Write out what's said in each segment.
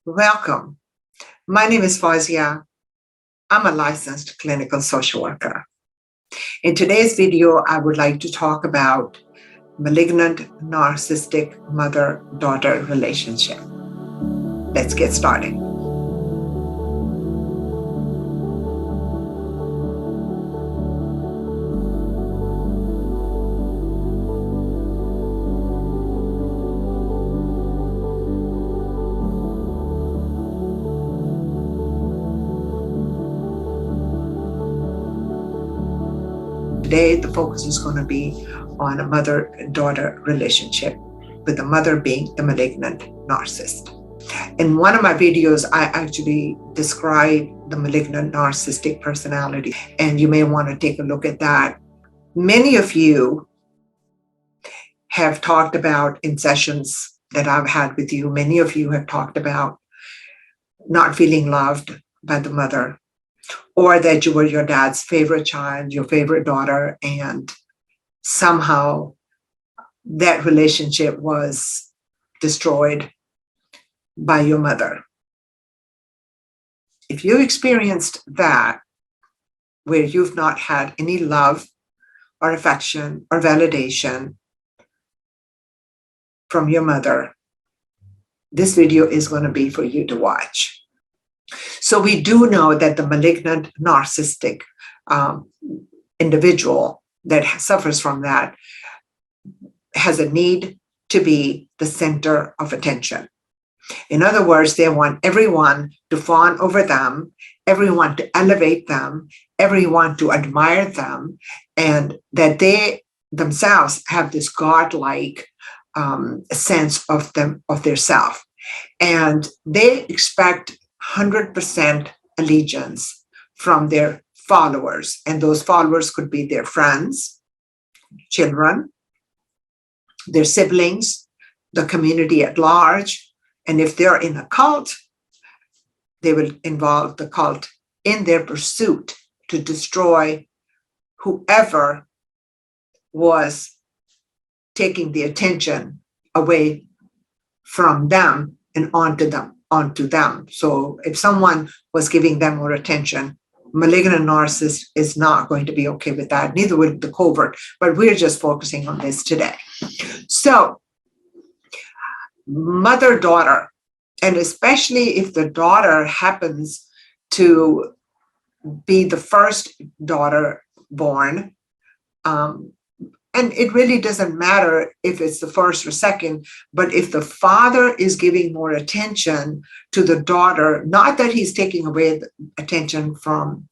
Welcome. My name is Fazia. I'm a licensed clinical social worker. In today's video, I would like to talk about malignant narcissistic mother-daughter relationship. Let's get started. Today, the focus is going to be on a mother-daughter relationship, with the mother being the malignant narcissist. In one of my videos, I actually describe the malignant narcissistic personality, and you may want to take a look at that. Many of you have talked about in sessions that I've had with you, many of you have talked about not feeling loved by the mother, or that you were your dad's favorite child, your favorite daughter, and somehow that relationship was destroyed by your mother. If you experienced that, where you've not had any love or affection or validation from your mother, this video is going to be for you to watch. So we do know that the malignant narcissistic individual that suffers from that has a need to be the center of attention. In other words, they want everyone to fawn over them, everyone to elevate them, everyone to admire them, and that they themselves have this godlike sense of their self. And they expect 100% allegiance from their followers. And those followers could be their friends, children, their siblings, the community at large. And if they're in a cult, they will involve the cult in their pursuit to destroy whoever was taking the attention away from them and onto them. So if someone was giving them more attention, malignant narcissist is not going to be okay with that. Neither would the covert, but we're just focusing on this today. So mother-daughter, and especially if the daughter happens to be the first daughter born, and it really doesn't matter if it's the first or second, but if the father is giving more attention to the daughter, not that he's taking away the attention from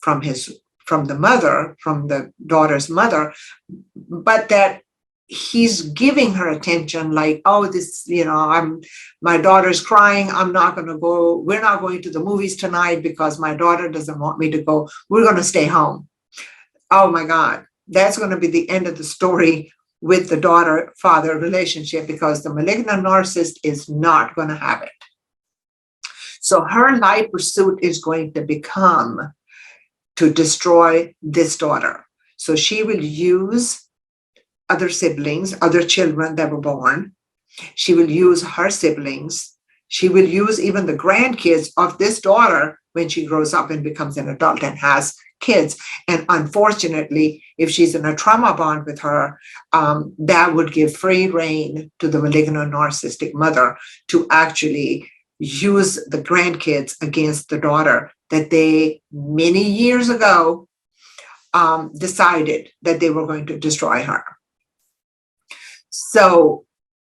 the mother, from the daughter's mother, but that he's giving her attention like, oh, this, my daughter's crying. I'm not going to go. We're not going to the movies tonight because my daughter doesn't want me to go. We're going to stay home. Oh my God. That's going to be the end of the story with the daughter-father relationship, because the malignant narcissist is not going to have it. So her life pursuit is going to become to destroy this daughter. So she will use other siblings, other children that were born. She will use her siblings. She will use even the grandkids of this daughter when she grows up and becomes an adult and has kids. And unfortunately, if she's in a trauma bond with her, that would give free rein to the malignant narcissistic mother to actually use the grandkids against the daughter that they many years ago decided that they were going to destroy her. So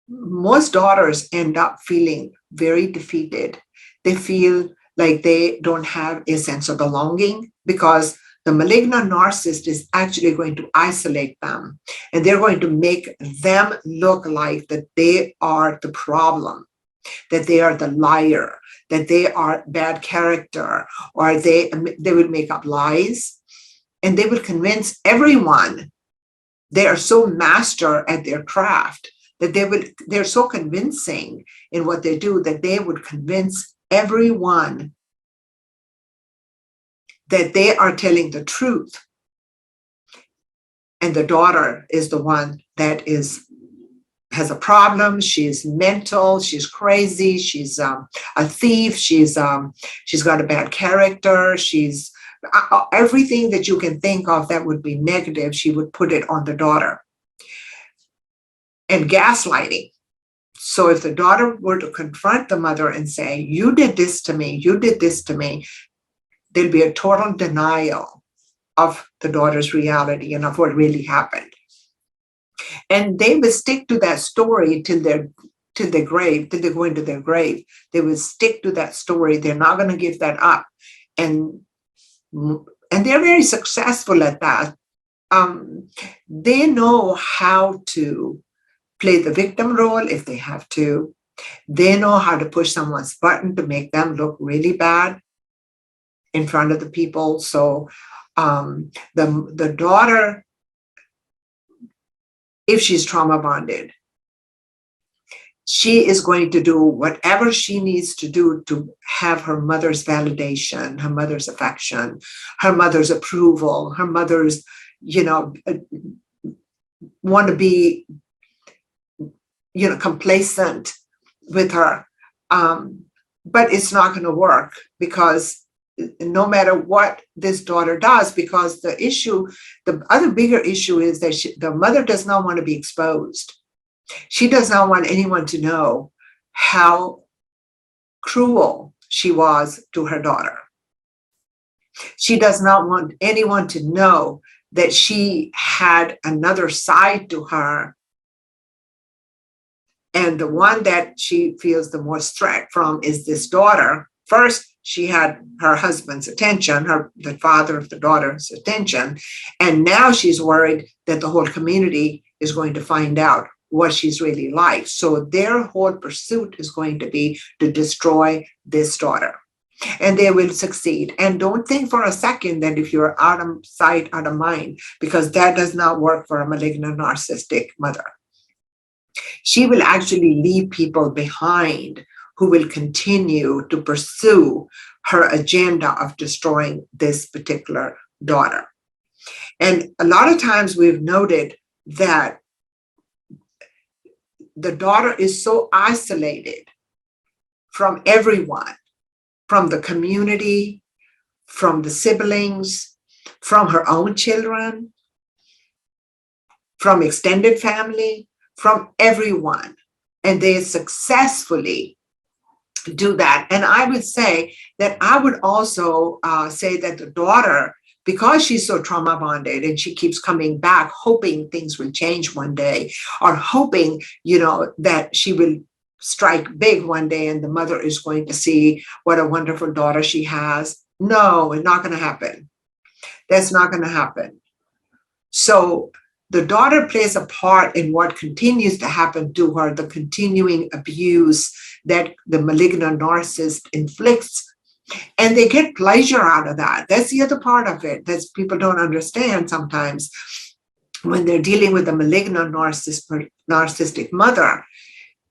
most daughters end up feeling very defeated. They feel like they don't have a sense of belonging, because the malignant narcissist is actually going to isolate them, and they're going to make them look like that they are the problem, that they are the liar, that they are bad character, or they will make up lies, and they will convince everyone. They are so master at their craft that they're so convincing in what they do that they would convince everyone that they are telling the truth. And the daughter is the one that is has a problem. She's mental. She's crazy. She's a thief. She's got a bad character. She's everything that you can think of that would be negative. She would put it on the daughter. And gaslighting. So if the daughter were to confront the mother and say, "You did this to me. You did this to me," there'll be a total denial of the daughter's reality and of what really happened. And they will stick to that story till they go into their grave. They will stick to that story. They're not going to give that up. And they're very successful at that. They know how to play the victim role if they have to. They know how to push someone's button to make them look really bad in front of the people. So the daughter, if she's trauma bonded, she is going to do whatever she needs to do to have her mother's validation, her mother's affection, her mother's approval, her mother's, want to be, complacent with her. But it's not going to work, because no matter what this daughter does, because the other bigger issue is that the mother does not want to be exposed. She does not want anyone to know how cruel she was to her daughter. She does not want anyone to know that she had another side to her. And the one that she feels the most threat from is this daughter. First, she had her husband's attention, the father of the daughter's attention. And now she's worried that the whole community is going to find out what she's really like. So their whole pursuit is going to be to destroy this daughter. And they will succeed. And don't think for a second that if you're out of sight, out of mind, because that does not work for a malignant narcissistic mother. She will actually leave people behind who will continue to pursue her agenda of destroying this particular daughter. And a lot of times we've noted that the daughter is so isolated from everyone, from the community, from the siblings, from her own children, from extended family, from everyone. And they successfully do that. And I would say that I would also say that the daughter, because she's so trauma bonded and she keeps coming back, hoping things will change one day, or hoping, that she will strike big one day and the mother is going to see what a wonderful daughter she has. No, it's not going to happen. That's not going to happen. So the daughter plays a part in what continues to happen to her, the continuing abuse that the malignant narcissist inflicts. And they get pleasure out of that. That's the other part of it that people don't understand sometimes when they're dealing with a malignant narcissistic mother.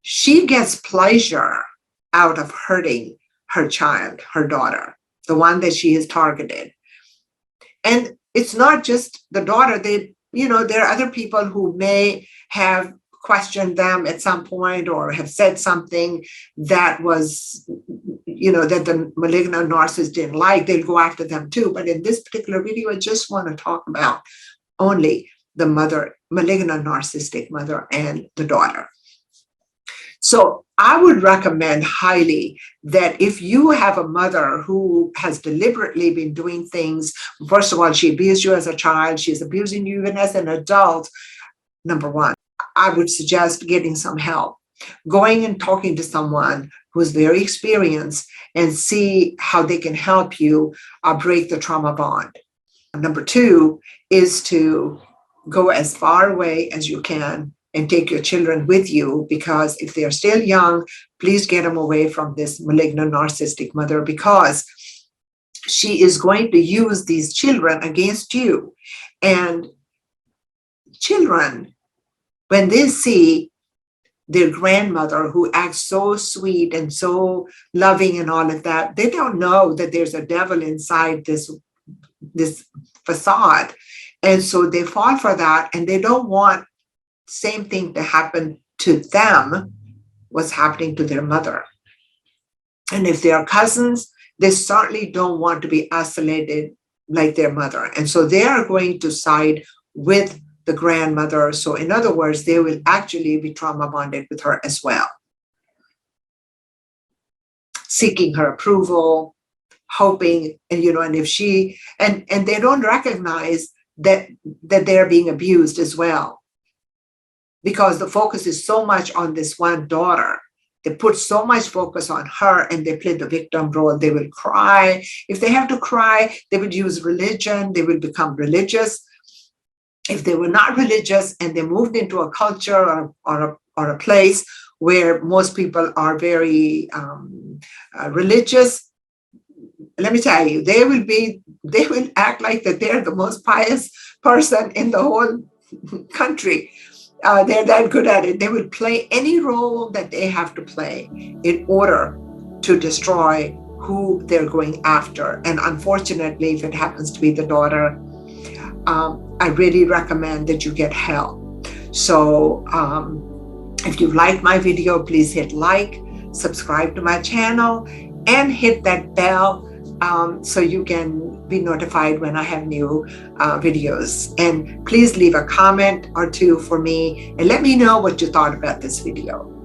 She gets pleasure out of hurting her child, her daughter, the one that she has targeted. And it's not just the daughter. There are other people who may have questioned them at some point or have said something that was, that the malignant narcissist didn't like. They'll go after them too. But in this particular video, I just want to talk about only the malignant narcissistic mother and the daughter. So I would recommend highly that if you have a mother who has deliberately been doing things, first of all, she abused you as a child, she's abusing you even as an adult, number one, I would suggest getting some help, going and talking to someone who's very experienced and see how they can help you break the trauma bond. Number two is to go as far away as you can and take your children with you, because if they're still young, please get them away from this malignant narcissistic mother, because she is going to use these children against you. And children, when they see their grandmother who acts so sweet and so loving and all of that, they don't know that there's a devil inside this facade. And so they fall for that, and they don't want same thing to happen to them what's happening to their mother. And if they are cousins, they certainly don't want to be isolated like their mother. And so they are going to side with the grandmother. So in other words, they will actually be trauma bonded with her as well, seeking her approval, hoping, and and if she and they don't recognize that they're being abused as well, because the focus is so much on this one daughter. They put so much focus on her and they play the victim role. They will cry. If they have to cry, they would use religion. They will become religious. If they were not religious and they moved into a culture or a place where most people are very religious, let me tell you, they will act like that they're the most pious person in the whole country. They're that good at it. They will play any role that they have to play in order to destroy who they're going after. And unfortunately, if it happens to be the daughter, I really recommend that you get help. So if you liked my video, please hit like, subscribe to my channel, and hit that bell so you can be notified when I have new videos. And please leave a comment or two for me and let me know what you thought about this video.